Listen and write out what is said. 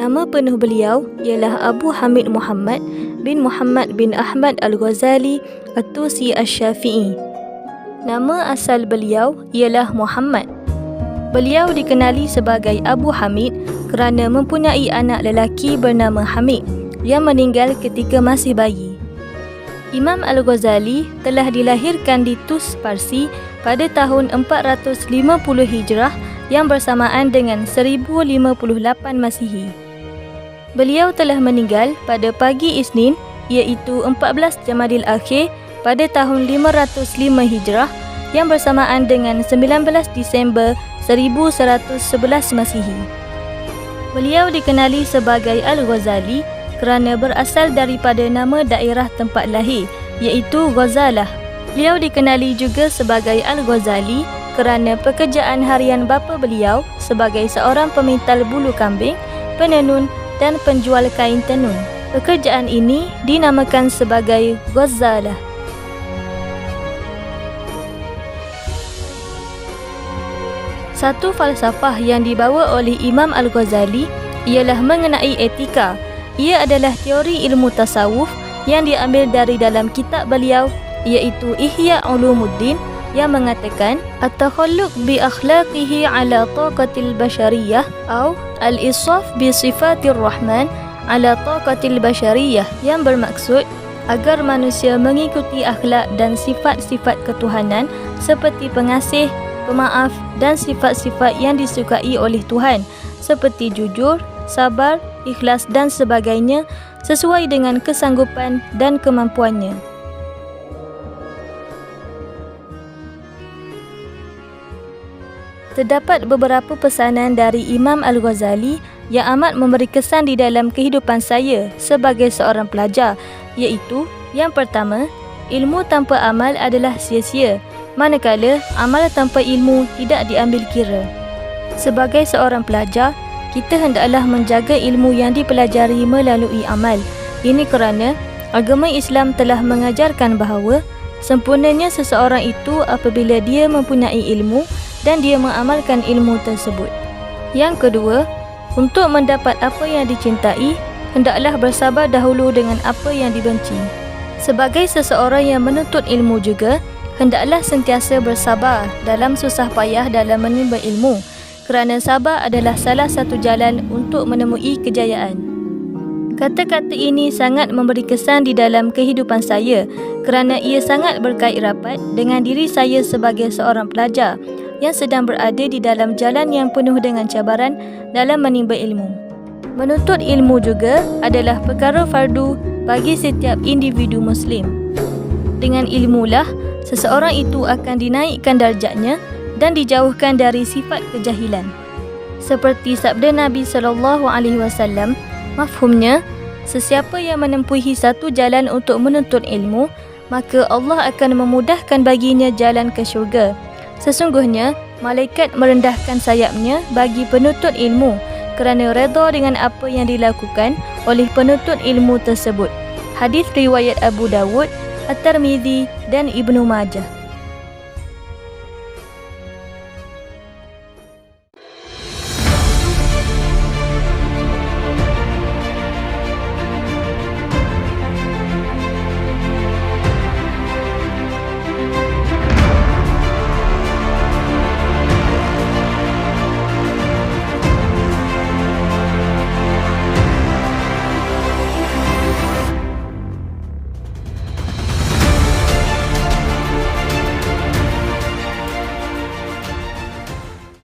Nama penuh beliau ialah Abu Hamid Muhammad bin Muhammad bin Ahmad Al-Ghazali At-Tusi Asy-Syafi'i. Nama asal beliau ialah Muhammad. Beliau dikenali sebagai Abu Hamid kerana mempunyai anak lelaki bernama Hamid yang meninggal ketika masih bayi. Imam Al-Ghazali telah dilahirkan di Tus, Parsi pada tahun 450 Hijrah yang bersamaan dengan 1058 Masihi. Beliau telah meninggal pada pagi Isnin iaitu 14 Jamadil Akhir pada tahun 505 Hijrah yang bersamaan dengan 19 Disember 1111 Masihi. Beliau dikenali sebagai Al-Ghazali kerana berasal daripada nama daerah tempat lahir iaitu Ghazalah. Beliau dikenali juga sebagai Al-Ghazali kerana pekerjaan harian bapa beliau sebagai seorang pemintal bulu kambing, penenun dan penjual kain tenun. Pekerjaan ini dinamakan sebagai Ghazalah. Satu falsafah yang dibawa oleh Imam Al-Ghazali ialah mengenai etika. Ia adalah teori ilmu tasawuf yang diambil dari dalam kitab beliau iaitu Ihya Ulumuddin yang mengatakan at-takhalluq bi akhlaqihi ala taqatil bashariyah atau al-isaf bi sifatir rahman ala taqatil bashariyah, yang bermaksud agar manusia mengikuti akhlak dan sifat-sifat ketuhanan seperti pengasih, pemaaf dan sifat-sifat yang disukai oleh Tuhan seperti jujur, sabar, ikhlas dan sebagainya sesuai dengan kesanggupan dan kemampuannya. Terdapat beberapa pesanan dari Imam Al-Ghazali yang amat memberi kesan di dalam kehidupan saya sebagai seorang pelajar, iaitu yang pertama, ilmu tanpa amal adalah sia-sia, manakala amal tanpa ilmu tidak diambil kira. Sebagai seorang pelajar, kita hendaklah menjaga ilmu yang dipelajari melalui amal. Ini kerana agama Islam telah mengajarkan bahawa sempurnanya seseorang itu apabila dia mempunyai ilmu dan dia mengamalkan ilmu tersebut. Yang kedua, untuk mendapat apa yang dicintai, hendaklah bersabar dahulu dengan apa yang dibenci. Sebagai seseorang yang menuntut ilmu juga, hendaklah sentiasa bersabar dalam susah payah dalam menimba ilmu, kerana sabar adalah salah satu jalan untuk menemui kejayaan. Kata-kata ini sangat memberi kesan di dalam kehidupan saya kerana ia sangat berkait rapat dengan diri saya sebagai seorang pelajar yang sedang berada di dalam jalan yang penuh dengan cabaran dalam menimba ilmu. Menuntut ilmu juga adalah perkara fardu bagi setiap individu Muslim. Dengan ilmulah, seseorang itu akan dinaikkan darjatnya dan dijauhkan dari sifat kejahilan. Seperti sabda Nabi SAW, mafhumnya, sesiapa yang menempuhi satu jalan untuk menuntut ilmu, maka Allah akan memudahkan baginya jalan ke syurga. Sesungguhnya, malaikat merendahkan sayapnya bagi penuntut ilmu kerana redha dengan apa yang dilakukan oleh penuntut ilmu tersebut. Hadis riwayat Abu Dawud, At-Tirmizi dan Ibnu Majah.